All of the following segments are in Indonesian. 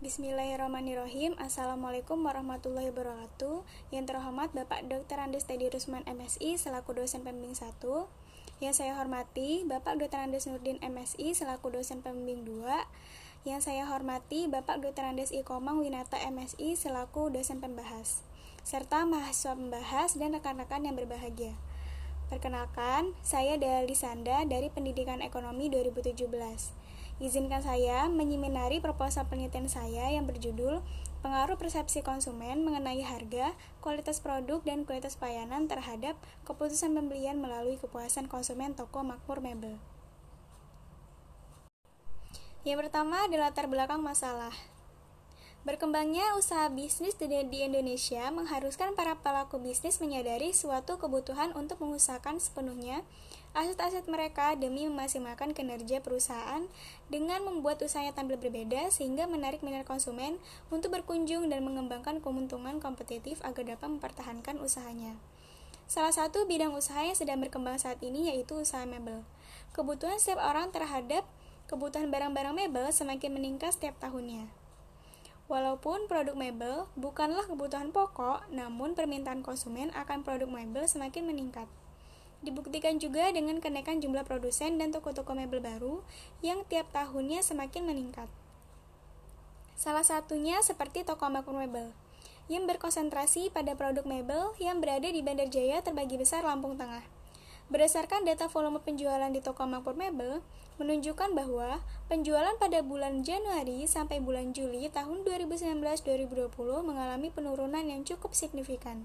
Bismillahirrahmanirrahim. Assalamualaikum warahmatullahi wabarakatuh. Yang terhormat Bapak Dr. Andes Teddy Rusman MSI selaku dosen pembimbing 1. Yang saya hormati Bapak Dr. Andes Nurdin MSI selaku dosen pembimbing 2. Yang saya hormati Bapak Dr. Andes Ikomang Winata MSI selaku dosen pembahas, serta mahasiswa pembahas dan rekan-rekan yang berbahagia. Perkenalkan, saya Dea Lisanda dari Pendidikan Ekonomi 2017. Izinkan saya menyeminari proposal penelitian saya yang berjudul Pengaruh Persepsi Konsumen mengenai harga, kualitas produk, dan kualitas pelayanan terhadap keputusan pembelian melalui kepuasan konsumen toko makmur mebel. Yang pertama adalah latar belakang masalah. Berkembangnya usaha bisnis di Indonesia mengharuskan para pelaku bisnis menyadari suatu kebutuhan untuk mengusahakan sepenuhnya aset-aset mereka demi memaksimalkan kinerja perusahaan dengan membuat usahanya tampil berbeda sehingga menarik minat konsumen untuk berkunjung dan mengembangkan keuntungan kompetitif agar dapat mempertahankan usahanya. Salah satu bidang usaha yang sedang berkembang saat ini yaitu usaha mebel. Kebutuhan setiap orang terhadap kebutuhan barang-barang mebel semakin meningkat setiap tahunnya. Walaupun produk mebel bukanlah kebutuhan pokok, namun permintaan konsumen akan produk mebel semakin meningkat. Dibuktikan juga dengan kenaikan jumlah produsen dan toko-toko mebel baru yang tiap tahunnya semakin meningkat. Salah satunya seperti toko makmur mebel, yang berkonsentrasi pada produk mebel yang berada di Bandar Jaya terbagi besar Lampung Tengah. Berdasarkan data volume penjualan di toko makmur mebel, menunjukkan bahwa penjualan pada bulan Januari sampai bulan Juli tahun 2019-2020 mengalami penurunan yang cukup signifikan.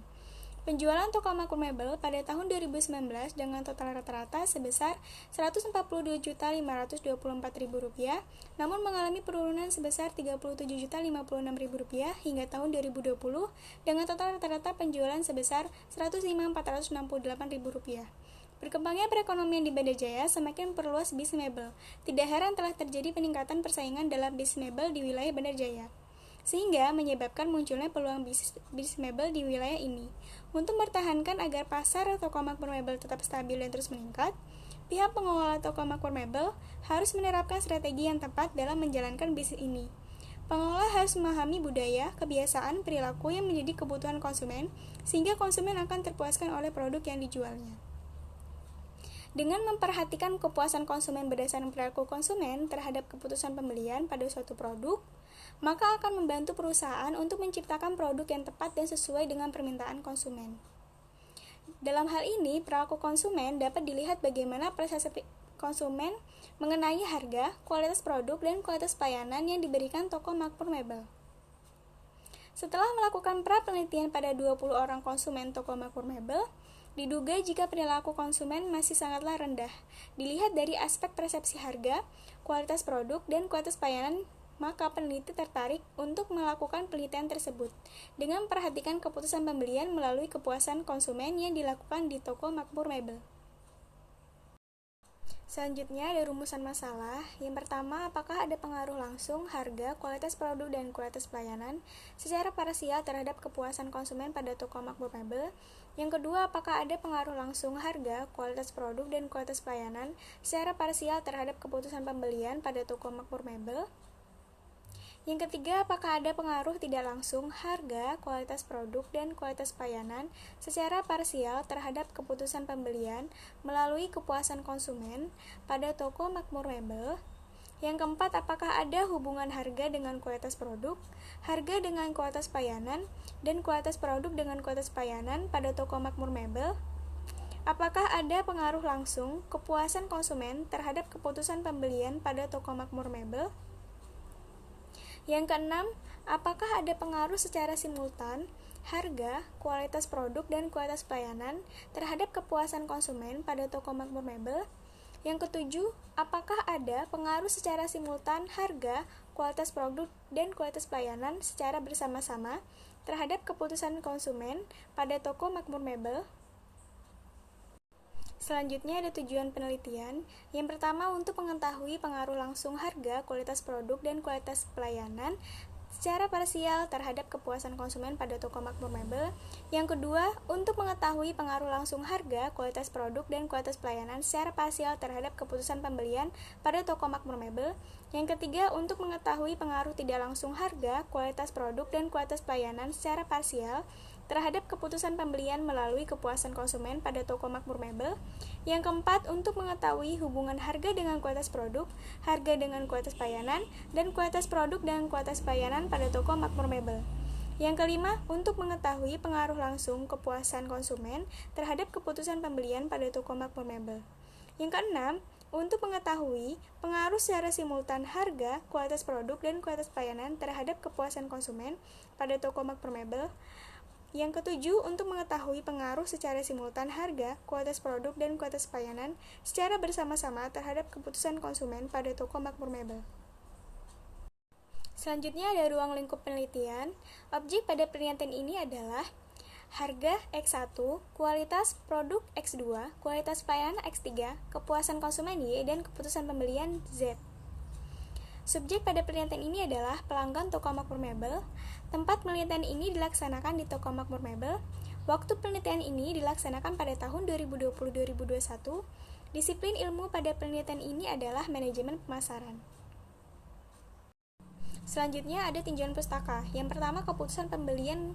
Penjualan toko makmur mebel pada tahun 2019 dengan total rata-rata sebesar Rp142.524.000, namun mengalami penurunan sebesar Rp37.056.000 hingga tahun 2020 dengan total rata-rata penjualan sebesar Rp105.468.000. Berkembangnya perekonomian di Bandar Jaya semakin memperluas bisnis mebel. Tidak heran telah terjadi peningkatan persaingan dalam bisnis mebel di wilayah Bandar Jaya, sehingga menyebabkan munculnya peluang bisnis mebel di wilayah ini. Untuk mempertahankan agar pasar toko makmur mebel tetap stabil dan terus meningkat, pihak pengelola toko makmur mebel harus menerapkan strategi yang tepat dalam menjalankan bisnis ini. Pengelola harus memahami budaya, kebiasaan, perilaku yang menjadi kebutuhan konsumen, sehingga konsumen akan terpuaskan oleh produk yang dijualnya. Dengan memperhatikan kepuasan konsumen berdasarkan perilaku konsumen terhadap keputusan pembelian pada suatu produk, maka akan membantu perusahaan untuk menciptakan produk yang tepat dan sesuai dengan permintaan konsumen. Dalam hal ini, perilaku konsumen dapat dilihat bagaimana persepsi konsumen mengenai harga, kualitas produk, dan kualitas pelayanan yang diberikan toko makmur mebel. Setelah melakukan pra-penelitian pada 20 orang konsumen toko makmur mebel, diduga jika perilaku konsumen masih sangatlah rendah, dilihat dari aspek persepsi harga, kualitas produk, dan kualitas pelayanan, maka peneliti tertarik untuk melakukan penelitian tersebut dengan memperhatikan keputusan pembelian melalui kepuasan konsumen yang dilakukan di toko makmur mebel. Selanjutnya ada rumusan masalah. Yang pertama, apakah ada pengaruh langsung harga, kualitas produk, dan kualitas pelayanan secara parsial terhadap kepuasan konsumen pada toko makmur mebel? Yang kedua, apakah ada pengaruh langsung harga, kualitas produk, dan kualitas pelayanan secara parsial terhadap keputusan pembelian pada toko makmur mebel? Yang ketiga, apakah ada pengaruh tidak langsung harga, kualitas produk, dan kualitas pelayanan secara parsial terhadap keputusan pembelian melalui kepuasan konsumen pada toko makmur mebel? Yang keempat, apakah ada hubungan harga dengan kualitas produk, harga dengan kualitas pelayanan, dan kualitas produk dengan kualitas pelayanan pada toko makmur mebel? Apakah ada pengaruh langsung kepuasan konsumen terhadap keputusan pembelian pada toko makmur mebel? Yang keenam, apakah ada pengaruh secara simultan harga, kualitas produk, dan kualitas pelayanan terhadap kepuasan konsumen pada toko makmur mebel? Yang ketujuh, apakah ada pengaruh secara simultan harga, kualitas produk, dan kualitas pelayanan secara bersama-sama terhadap keputusan konsumen pada toko makmur mebel? Selanjutnya ada tujuan penelitian. Yang pertama, untuk mengetahui pengaruh langsung harga, kualitas produk, dan kualitas pelayanan secara parsial terhadap kepuasan konsumen pada toko makmur mebel. Yang kedua, untuk mengetahui pengaruh langsung harga, kualitas produk, dan kualitas pelayanan secara parsial terhadap keputusan pembelian pada toko makmur mebel. Yang ketiga, untuk mengetahui pengaruh tidak langsung harga, kualitas produk, dan kualitas pelayanan secara parsial terhadap keputusan pembelian melalui kepuasan konsumen pada toko makmur mebel. Yang keempat, untuk mengetahui hubungan harga dengan kualitas produk, harga dengan kualitas pelayanan, dan kualitas produk dengan kualitas pelayanan pada toko makmur mebel. Yang kelima, untuk mengetahui pengaruh langsung kepuasan konsumen terhadap keputusan pembelian pada toko makmur mebel. Yang keenam, untuk mengetahui pengaruh secara simultan harga, kualitas produk, dan kualitas pelayanan terhadap kepuasan konsumen pada toko makmur mebel. Yang ketujuh, untuk mengetahui pengaruh secara simultan harga, kualitas produk, dan kualitas pelayanan secara bersama-sama terhadap keputusan konsumen pada toko makmur mebel. Selanjutnya ada ruang lingkup penelitian. Objek pada penelitian ini adalah harga X1, kualitas produk X2, kualitas pelayanan X3, kepuasan konsumen Y, dan keputusan pembelian Z. Subjek pada penelitian ini adalah pelanggan toko makmur mebel. Tempat penelitian ini dilaksanakan di toko makmur mebel. Waktu penelitian ini dilaksanakan pada tahun 2020-2021. Disiplin ilmu pada penelitian ini adalah manajemen pemasaran. Selanjutnya ada tinjauan pustaka. Yang pertama, keputusan pembelian.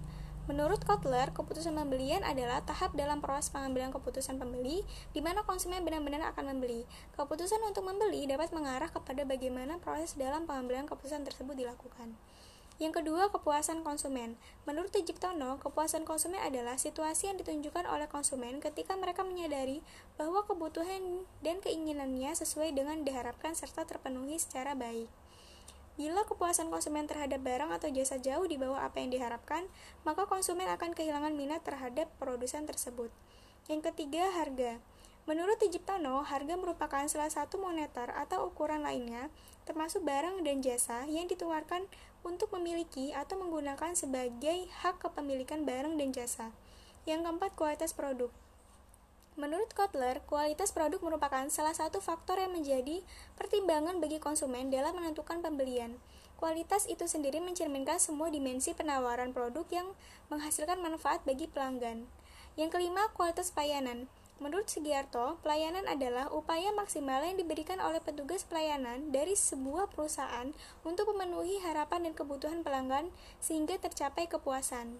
Menurut Kotler, keputusan pembelian adalah tahap dalam proses pengambilan keputusan pembeli, di mana konsumen benar-benar akan membeli. Keputusan untuk membeli dapat mengarah kepada bagaimana proses dalam pengambilan keputusan tersebut dilakukan. Yang kedua, kepuasan konsumen. Menurut Tjiptono, kepuasan konsumen adalah situasi yang ditunjukkan oleh konsumen ketika mereka menyadari bahwa kebutuhan dan keinginannya sesuai dengan diharapkan serta terpenuhi secara baik. Bila kepuasan konsumen terhadap barang atau jasa jauh di bawah apa yang diharapkan, maka konsumen akan kehilangan minat terhadap produsen tersebut. Yang ketiga, harga. Menurut Tjiptono, harga merupakan salah satu moneter atau ukuran lainnya, termasuk barang dan jasa yang ditawarkan untuk memiliki atau menggunakan sebagai hak kepemilikan barang dan jasa. Yang keempat, kualitas produk. Menurut Kotler, kualitas produk merupakan salah satu faktor yang menjadi pertimbangan bagi konsumen dalam menentukan pembelian. Kualitas itu sendiri mencerminkan semua dimensi penawaran produk yang menghasilkan manfaat bagi pelanggan. Yang kelima, kualitas pelayanan. Menurut Sugiarto, pelayanan adalah upaya maksimal yang diberikan oleh petugas pelayanan dari sebuah perusahaan untuk memenuhi harapan dan kebutuhan pelanggan sehingga tercapai kepuasan.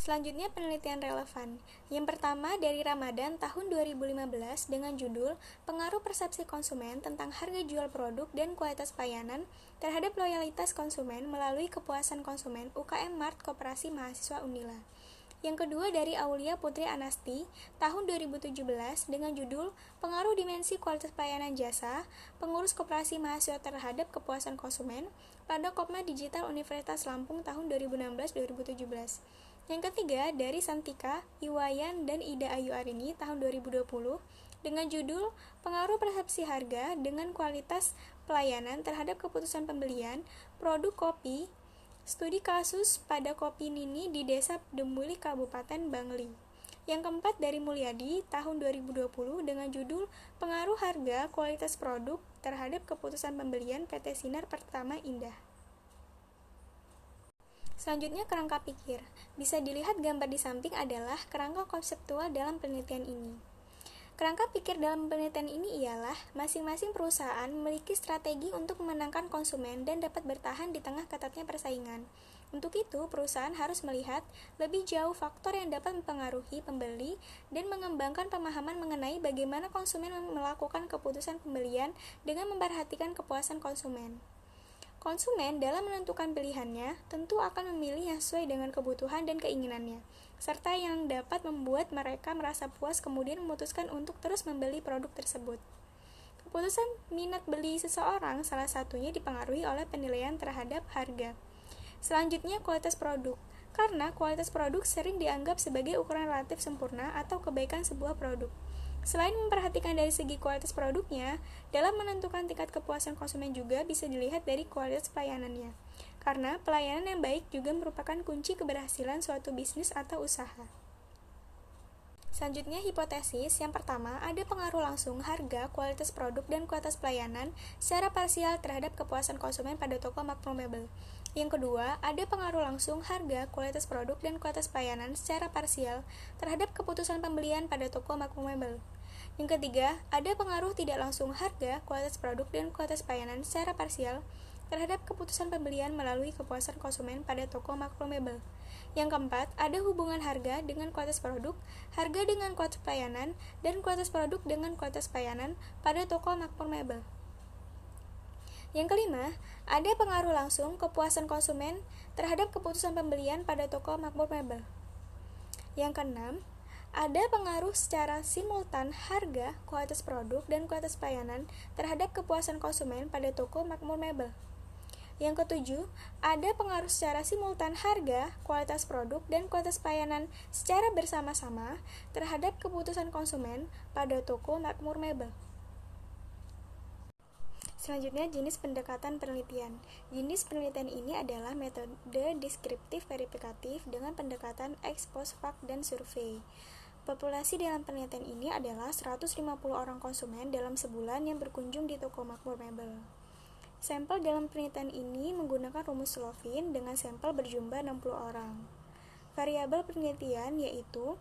Selanjutnya penelitian relevan. Yang pertama dari Ramadan tahun 2015 dengan judul Pengaruh Persepsi Konsumen tentang Harga Jual Produk dan Kualitas Pelayanan terhadap Loyalitas Konsumen melalui Kepuasan Konsumen UKM Mart Koperasi Mahasiswa Unila. Yang kedua dari Aulia Putri Anasti tahun 2017 dengan judul Pengaruh Dimensi Kualitas Pelayanan Jasa Pengurus Koperasi Mahasiswa terhadap Kepuasan Konsumen pada Kopma Digital Universitas Lampung tahun 2016-2017. Yang ketiga dari Santika, Iwayan, dan Ida Ayu Arini tahun 2020 dengan judul Pengaruh Persepsi Harga dengan Kualitas Pelayanan terhadap Keputusan Pembelian Produk Kopi Studi Kasus pada Kopi Nini di Desa Dembuli Kabupaten Bangli. Yang keempat dari Mulyadi tahun 2020 dengan judul Pengaruh Harga Kualitas Produk terhadap Keputusan Pembelian PT Sinar Pertama Indah. Selanjutnya kerangka pikir. Bisa dilihat gambar di samping adalah kerangka konseptual dalam penelitian ini. Kerangka pikir dalam penelitian ini ialah masing-masing perusahaan memiliki strategi untuk memenangkan konsumen dan dapat bertahan di tengah ketatnya persaingan. Untuk itu, perusahaan harus melihat lebih jauh faktor yang dapat mempengaruhi pembeli dan mengembangkan pemahaman mengenai bagaimana konsumen melakukan keputusan pembelian dengan memperhatikan kepuasan konsumen. Konsumen dalam menentukan pilihannya tentu akan memilih yang sesuai dengan kebutuhan dan keinginannya, serta yang dapat membuat mereka merasa puas kemudian memutuskan untuk terus membeli produk tersebut. Keputusan minat beli seseorang salah satunya dipengaruhi oleh penilaian terhadap harga. Selanjutnya kualitas produk, karena kualitas produk sering dianggap sebagai ukuran relatif sempurna atau kebaikan sebuah produk. Selain memperhatikan dari segi kualitas produknya, dalam menentukan tingkat kepuasan konsumen juga bisa dilihat dari kualitas pelayanannya. Karena pelayanan yang baik juga merupakan kunci keberhasilan suatu bisnis atau usaha. Selanjutnya hipotesis, yang pertama ada pengaruh langsung harga, kualitas produk, dan kualitas pelayanan secara parsial terhadap kepuasan konsumen pada toko makmur mebel. Yang kedua, ada pengaruh langsung harga, kualitas produk, dan kualitas pelayanan secara parsial terhadap keputusan pembelian pada toko makmur mebel. Yang ketiga, ada pengaruh tidak langsung harga, kualitas produk, dan kualitas pelayanan secara parsial terhadap keputusan pembelian melalui kepuasan konsumen pada toko makro mebel. Yang keempat, ada hubungan harga dengan kualitas produk, harga dengan kualitas pelayanan, dan kualitas produk dengan kualitas pelayanan pada toko makro mebel. Yang kelima, ada pengaruh langsung kepuasan konsumen terhadap keputusan pembelian pada toko makmur mebel. Yang keenam, ada pengaruh secara simultan harga, kualitas produk, dan kualitas pelayanan terhadap kepuasan konsumen pada toko makmur mebel. Yang ketujuh, ada pengaruh secara simultan harga, kualitas produk, dan kualitas pelayanan secara bersama-sama terhadap keputusan konsumen pada toko makmur mebel. Selanjutnya, jenis pendekatan penelitian. Jenis penelitian ini adalah metode deskriptif verifikatif dengan pendekatan ex post fact dan survei. Populasi dalam penelitian ini adalah 150 orang konsumen dalam sebulan yang berkunjung di toko makmur mebel. Sampel dalam penelitian ini menggunakan rumus Slovin dengan sampel berjumlah 60 orang. Variabel penelitian yaitu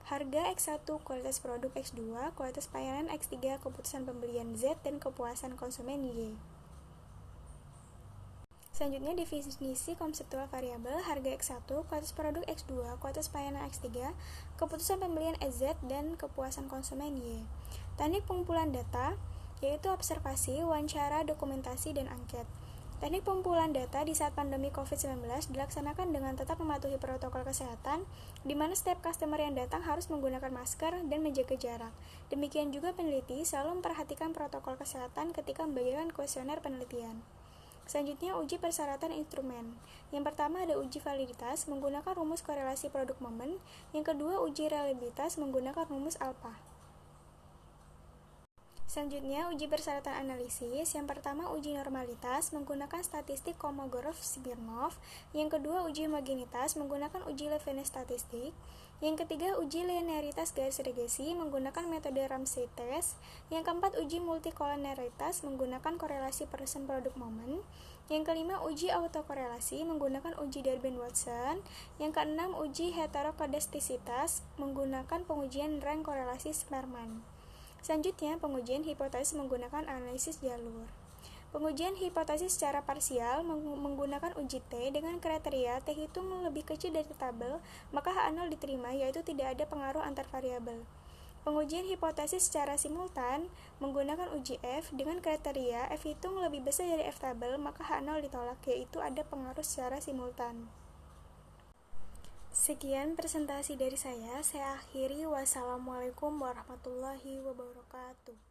harga X1, kualitas produk X2, kualitas pelayanan X3, keputusan pembelian Z, dan kepuasan konsumen Y. Selanjutnya, definisi konseptual variabel harga X1, kualitas produk X2, kualitas pelayanan X3, keputusan pembelian Z, dan kepuasan konsumen Y. Teknik pengumpulan data yaitu observasi, wawancara, dokumentasi, dan angket. Teknik pengumpulan data di saat pandemi COVID-19 dilaksanakan dengan tetap mematuhi protokol kesehatan, di mana setiap customer yang datang harus menggunakan masker dan menjaga jarak. Demikian juga peneliti selalu memperhatikan protokol kesehatan ketika membagikan kuesioner penelitian. Selanjutnya, uji persyaratan instrumen. Yang pertama ada uji validitas menggunakan rumus korelasi produk momen. Yang kedua, uji reliabilitas menggunakan rumus alpha. Selanjutnya, uji persyaratan analisis. Yang pertama, uji normalitas menggunakan statistik Kolmogorov-Smirnov. Yang kedua, uji homogenitas menggunakan uji Levene statistik. Yang ketiga, uji linearitas garis regresi menggunakan metode Ramsey test. Yang keempat, uji multikolonaritas menggunakan korelasi persen produk momen. Yang kelima, uji autokorelasi menggunakan uji Darwin-Watson. Yang keenam, uji heterokodastisitas menggunakan pengujian rank korelasi Sperman. Selanjutnya, pengujian hipotesis menggunakan analisis jalur. Pengujian hipotesis secara parsial menggunakan uji T dengan kriteria T hitung lebih kecil dari tabel, maka H0 diterima, yaitu tidak ada pengaruh antar variabel. Pengujian hipotesis secara simultan menggunakan uji F dengan kriteria F hitung lebih besar dari F tabel, maka H0 ditolak, yaitu ada pengaruh secara simultan. Sekian presentasi dari saya akhiri. Wassalamualaikum warahmatullahi wabarakatuh.